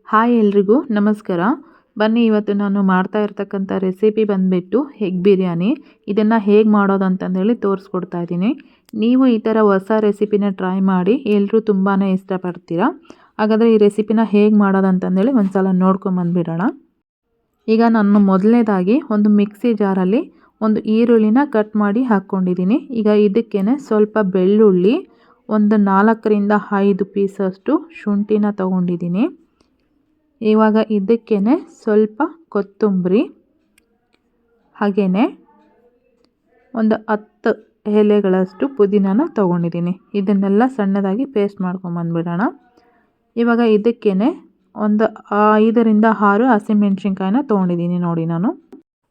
Hi ಎಲ್ರಿಗೂ ನಮಸ್ಕಾರ. ಬನ್ನಿ ಇವತ್ತು ನಾನು ಮಾಡ್ತಾ ಇರ್ತಕ್ಕಂಥ ರೆಸಿಪಿ ಬಂದುಬಿಟ್ಟು ಎಗ್ ಬಿರಿಯಾನಿ. ಇದನ್ನು ಹೇಗೆ ಮಾಡೋದು ಅಂತಂದೇಳಿ ತೋರಿಸ್ಕೊಡ್ತಾ ಇದ್ದೀನಿ. ನೀವು ಈ ಥರ ಹೊಸ ರೆಸಿಪಿನ ಟ್ರೈ ಮಾಡಿ, ಎಲ್ಲರೂ ತುಂಬಾ ಇಷ್ಟಪಡ್ತೀರಾ. ಹಾಗಾದರೆ ಈ ರೆಸಿಪಿನ ಹೇಗೆ ಮಾಡೋದು ಅಂತಂದೇಳಿ ಒಂದು ಸಲ ನೋಡ್ಕೊಂಬಂದುಬಿಡೋಣ. ಈಗ ನಾನು ಮೊದಲನೇದಾಗಿ ಒಂದು ಮಿಕ್ಸಿ ಜಾರಲ್ಲಿ ಒಂದು ಈರುಳ್ಳಿನ ಕಟ್ ಮಾಡಿ ಹಾಕ್ಕೊಂಡಿದ್ದೀನಿ. ಈಗ ಇದಕ್ಕೇ ಸ್ವಲ್ಪ ಬೆಳ್ಳುಳ್ಳಿ, ಒಂದು 4ರಿಂದ 5 ಪೀಸಷ್ಟು ಶುಂಠಿನ ತೊಗೊಂಡಿದ್ದೀನಿ. ಇವಾಗ ಇದಕ್ಕೇ ಸ್ವಲ್ಪ ಕೊತ್ತಂಬರಿ, ಹಾಗೆಯೇ ಒಂದು 10 ಎಲೆಗಳಷ್ಟು ಪುದೀನಾನ ತೊಗೊಂಡಿದ್ದೀನಿ. ಇದನ್ನೆಲ್ಲ ಸಣ್ಣದಾಗಿ ಪೇಸ್ಟ್ ಮಾಡ್ಕೊಂಬಂದ್ಬಿಡೋಣ. ಇವಾಗ ಇದಕ್ಕೇ ಒಂದು 5ರಿಂದ 6 ಹಸಿಮೆಣ್ಸಿನ್ಕಾಯಿನ ತೊಗೊಂಡಿದ್ದೀನಿ. ನೋಡಿ, ನಾನು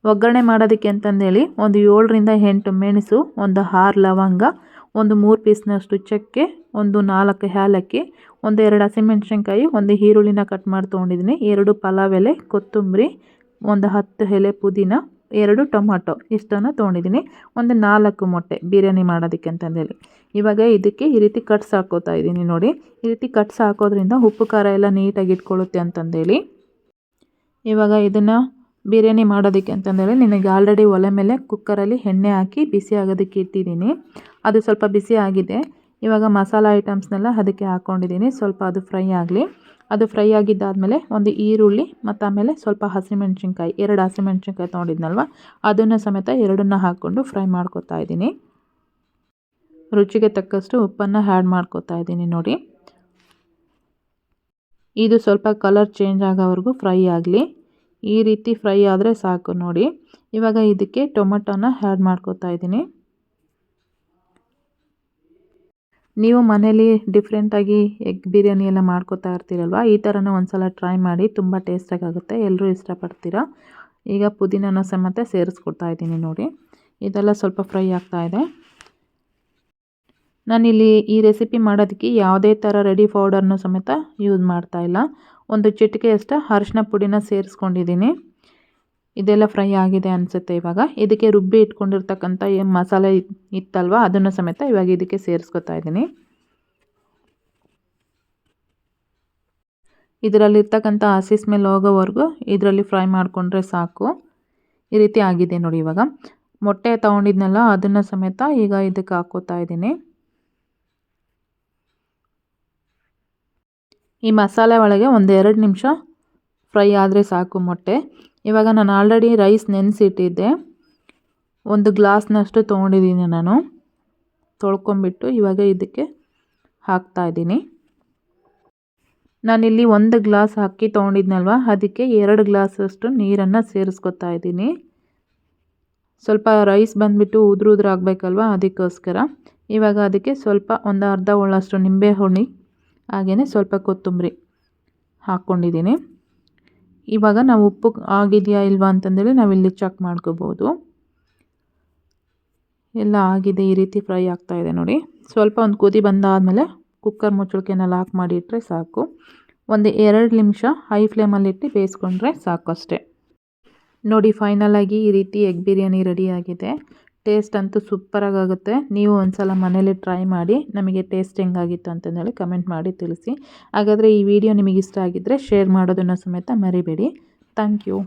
ಒಗ್ಗರಣೆ ಮಾಡೋದಕ್ಕೆ ಅಂತಂದೇಳಿ ಒಂದು 7ರಿಂದ 8 ಮೆಣಸು, ಒಂದು 6 ಲವಂಗ, ಒಂದು 3 ಪೀಸ್ನಷ್ಟು ಚಕ್ಕೆ, ಒಂದು 4 ಏಲಕ್ಕಿ, ಒಂದು 2 ಹಸಿಮೆಣ್ಸಿನ್ಕಾಯಿ, ಒಂದು ಈರುಳ್ಳಿನ ಕಟ್ ಮಾಡಿ ತೊಗೊಂಡಿದ್ದೀನಿ, 2 ಪಲಾವ್ ಎಲೆ, ಕೊತ್ತಂಬರಿ, ಒಂದು 10 ಎಲೆ ಪುದೀನ, 2 ಟೊಮಾಟೊ ಇಷ್ಟನ್ನು ತೊಗೊಂಡಿದ್ದೀನಿ, ಒಂದು 4 ಮೊಟ್ಟೆ ಬಿರಿಯಾನಿ ಮಾಡೋದಕ್ಕೆ ಅಂತಂದೇಳಿ. ಇವಾಗ ಇದಕ್ಕೆ ಈ ರೀತಿ ಕಟ್ಸ್ ಹಾಕೋತಾ ಇದ್ದೀನಿ. ನೋಡಿ, ಈ ರೀತಿ ಕಟ್ಸ್ ಹಾಕೋದ್ರಿಂದ ಉಪ್ಪು ಖಾರ ಎಲ್ಲ ನೀಟಾಗಿ ಇಟ್ಕೊಳ್ಳುತ್ತೆ ಅಂತಂದೇಳಿ. ಇವಾಗ ಇದನ್ನು ಬಿರಿಯಾನಿ ಮಾಡೋದಕ್ಕೆ ಅಂತಂದೇಳಿ ನಿನಗೆ ಆಲ್ರೆಡಿ ಒಲೆ ಮೇಲೆ ಕುಕ್ಕರಲ್ಲಿ ಎಣ್ಣೆ ಹಾಕಿ ಬಿಸಿ ಆಗೋದಕ್ಕೆ ಇಟ್ಟಿದ್ದೀನಿ. ಅದು ಸ್ವಲ್ಪ ಬಿಸಿ ಆಗಿದೆ. ಇವಾಗ ಮಸಾಲ ಐಟಮ್ಸ್ನೆಲ್ಲ ಅದಕ್ಕೆ ಹಾಕ್ಕೊಂಡಿದ್ದೀನಿ. ಸ್ವಲ್ಪ ಅದು ಫ್ರೈ ಆಗಲಿ. ಅದು ಫ್ರೈ ಆಗಿದ್ದಾದಮೇಲೆ ಒಂದು ಈರುಳ್ಳಿ ಮತ್ತು ಆಮೇಲೆ ಸ್ವಲ್ಪ ಹಸಿಮೆಣ್ಸಿನ್ಕಾಯಿ, 2 ಹಸಿಮೆಣ್ಸಿನ್ಕಾಯಿ ತೊಗೊಂಡಿದ್ನಲ್ವ, ಅದನ್ನು ಸಮೇತ ಎರಡನ್ನ ಹಾಕ್ಕೊಂಡು ಫ್ರೈ ಮಾಡ್ಕೊತಾ ಇದ್ದೀನಿ. ರುಚಿಗೆ ತಕ್ಕಷ್ಟು ಉಪ್ಪನ್ನು ಆ್ಯಡ್ ಮಾಡ್ಕೊತಾ ಇದ್ದೀನಿ. ನೋಡಿ, ಇದು ಸ್ವಲ್ಪ ಕಲರ್ ಚೇಂಜ್ ಆಗೋವರೆಗೂ ಫ್ರೈ ಆಗಲಿ. ಈ ರೀತಿ ಫ್ರೈ ಆದರೆ ಸಾಕು. ನೋಡಿ, ಇವಾಗ ಇದಕ್ಕೆ ಟೊಮೆಟೊನ ಆ್ಯಡ್ ಮಾಡ್ಕೊತಾ ಇದ್ದೀನಿ. ನೀವು ಮನೇಲಿ ಡಿಫ್ರೆಂಟಾಗಿ ಎಗ್ ಬಿರಿಯಾನಿ ಎಲ್ಲ ಮಾಡ್ಕೊತಾ ಇರ್ತೀರಲ್ವ, ಈ ಥರನೂ ಒಂದು ಸಲ ಟ್ರೈ ಮಾಡಿ, ತುಂಬ ಟೇಸ್ಟಾಗಿ ಆಗುತ್ತೆ, ಎಲ್ಲರೂ ಇಷ್ಟಪಡ್ತೀರಾ. ಈಗ ಪುದೀನನ ಸಮೇತ ಸೇರಿಸ್ಕೊಡ್ತಾ ಇದ್ದೀನಿ. ನೋಡಿ, ಇದೆಲ್ಲ ಸ್ವಲ್ಪ ಫ್ರೈ ಆಗ್ತಾಯಿದೆ. ನಾನಿಲ್ಲಿ ಈ ರೆಸಿಪಿ ಮಾಡೋದಕ್ಕೆ ಯಾವುದೇ ಥರ ರೆಡಿ ಪೌಡರ್ನೂ ಸಮೇತ ಯೂಸ್ ಮಾಡ್ತಾಯಿಲ್ಲ. ಒಂದು ಚಿಟಿಕೆಯಷ್ಟು ಅರಿಶಿನ ಪುಡಿನ ಸೇರಿಸ್ಕೊಂಡಿದ್ದೀನಿ. ಇದೆಲ್ಲ ಫ್ರೈ ಆಗಿದೆ ಅನಿಸುತ್ತೆ. ಇವಾಗ ಇದಕ್ಕೆ ರುಬ್ಬಿ ಇಟ್ಕೊಂಡಿರ್ತಕ್ಕಂಥ ಮಸಾಲೆ ಇತ್ತಲ್ವ, ಅದನ್ನು ಸಮೇತ ಇವಾಗ ಇದಕ್ಕೆ ಸೇರಿಸ್ಕೊತಾ ಇದ್ದೀನಿ. ಇದರಲ್ಲಿರ್ತಕ್ಕಂಥ ಹಸಿ ಸ್ಮೆಲ್ ಹೋಗೋವರೆಗೂ ಇದರಲ್ಲಿ ಫ್ರೈ ಮಾಡಿಕೊಂಡ್ರೆ ಸಾಕು. ಈ ರೀತಿ ಆಗಿದೆ ನೋಡಿ. ಇವಾಗ ಮೊಟ್ಟೆ ತೊಗೊಂಡಿದ್ನಲ್ಲ, ಅದನ್ನು ಸಮೇತ ಈಗ ಇದಕ್ಕೆ ಹಾಕೋತಾ ಇದ್ದೀನಿ. ಈ ಮಸಾಲೆ ಒಳಗೆ ಒಂದು 2 ನಿಮಿಷ ಫ್ರೈ ಆದರೆ ಸಾಕು ಮೊಟ್ಟೆ. ಇವಾಗ ನಾನು ಆಲ್ರೆಡಿ ರೈಸ್ ನೆನೆಸಿಟ್ಟಿದ್ದೆ, 1 ಗ್ಲಾಸ್ನಷ್ಟು ತೊಗೊಂಡಿದ್ದೀನಿ. ನಾನು ತೊಳ್ಕೊಂಬಿಟ್ಟು ಇವಾಗ ಇದಕ್ಕೆ ಹಾಕ್ತಾಯಿದ್ದೀನಿ. ನಾನಿಲ್ಲಿ 1 ಗ್ಲಾಸ್ ಅಕ್ಕಿ ತೊಗೊಂಡಿದ್ನಲ್ವ, ಅದಕ್ಕೆ 2 ಗ್ಲಾಸಷ್ಟು ನೀರನ್ನು ಸೇರಿಸ್ಕೊತಾ ಇದ್ದೀನಿ. ಸ್ವಲ್ಪ ರೈಸ್ ಬಂದುಬಿಟ್ಟು ಉದುರು ಆಗಬೇಕಲ್ವ, ಅದಕ್ಕೋಸ್ಕರ. ಇವಾಗ ಅದಕ್ಕೆ ಸ್ವಲ್ಪ ಒಂದು ಅರ್ಧ ಹೋಳಷ್ಟು ನಿಂಬೆ ಹಣ್ಣು, ಹಾಗೆಯೇ ಸ್ವಲ್ಪ ಕೊತ್ತಂಬರಿ ಹಾಕ್ಕೊಂಡಿದ್ದೀನಿ. ಇವಾಗ ನಾವು ಉಪ್ಪು ಆಗಿದೆಯಾ ಇಲ್ವಾ ಅಂತಂದೇಳಿ ನಾವಿಲ್ಲಿ ಚೆಕ್ ಮಾಡ್ಕೋಬೋದು. ಎಲ್ಲ ಆಗಿದೆ. ಈ ರೀತಿ ಫ್ರೈ ಆಗ್ತಾಯಿದೆ ನೋಡಿ. ಸ್ವಲ್ಪ ಒಂದು ಕುದಿ ಬಂದಾದಮೇಲೆ ಕುಕ್ಕರ್ ಮುಚ್ಚಳಿಕೆನ ಲಾಕ್ ಮಾಡಿ ಇಟ್ಟರೆ ಸಾಕು. ಒಂದು 2 ನಿಮಿಷ ಹೈ ಫ್ಲೇಮಲ್ಲಿಟ್ಟು ಬೇಯಿಸ್ಕೊಂಡ್ರೆ ಸಾಕು ಅಷ್ಟೇ. ನೋಡಿ, ಫೈನಲಾಗಿ ಈ ರೀತಿ ಎಗ್ ಬಿರಿಯಾನಿ ರೆಡಿಯಾಗಿದೆ. ಟೇಸ್ಟ್ ಅಂತೂ ಸೂಪರಾಗಿ ಆಗುತ್ತೆ. ನೀವು ಒಂದು ಸಲ ಮನೇಲಿ ಟ್ರೈ ಮಾಡಿ, ನಮಗೆ ಟೇಸ್ಟ್ ಹೆಂಗಾಗಿತ್ತು ಅಂತಂದೇಳಿ ಕಮೆಂಟ್ ಮಾಡಿ ತಿಳಿಸಿ. ಹಾಗಾದರೆ ಈ ವಿಡಿಯೋ ನಿಮಗೆ ಇಷ್ಟ ಆಗಿದ್ದರೆ ಶೇರ್ ಮಾಡೋದನ್ನು ಸಮೇತ ಮರಿಬೇಡಿ. Thank you.